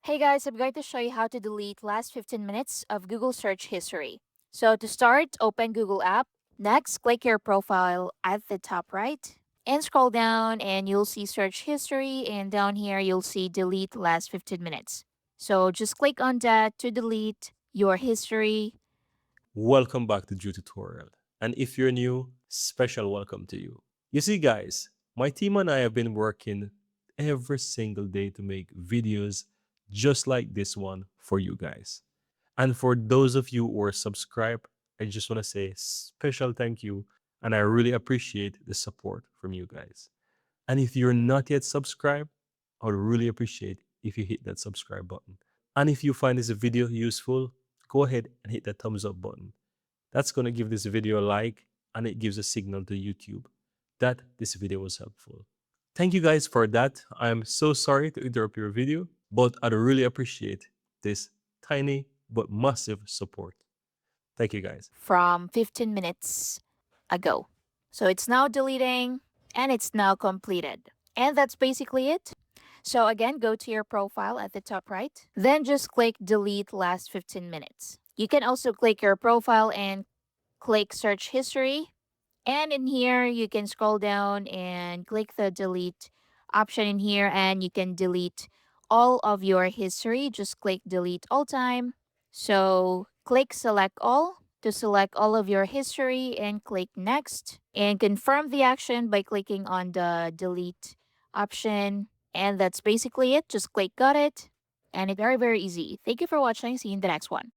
Hey guys, I'm going to show you how to delete last 15 minutes of Google search history. So to start, open Google app. Next, click your profile at the top right and scroll down and you'll see search history, and down here you'll see delete last 15 minutes. So just click on that to delete your history. Welcome back to Drew Tutorial. And if you're new, special welcome to you. You see, guys, my team and I have been working every single day to make videos just like this one for you guys. And for those of you who are subscribed, I just want to say special thank you. And I really appreciate the support from you guys. And if you're not yet subscribed, I would really appreciate if you hit that subscribe button. And if you find this video useful, go ahead and hit that thumbs up button. That's going to give this video a like, and it gives a signal to YouTube that this video was helpful. Thank you guys for that. I am so sorry to interrupt your video, but I'd really appreciate this tiny but massive support. Thank you guys. From 15 minutes ago. So it's now deleting and it's now completed. And that's basically it. So again, go to your profile at the top right. Then just click delete last 15 minutes. You can also click your profile and click search history. And in here, you can scroll down and click the delete option in here, and you can delete all of your history. Just click delete all time. So click select all to select all of your history and click next and confirm the action by clicking on the delete option. And that's basically it. Just click got it. And it's very, very easy. Thank you for watching. See you in the next one.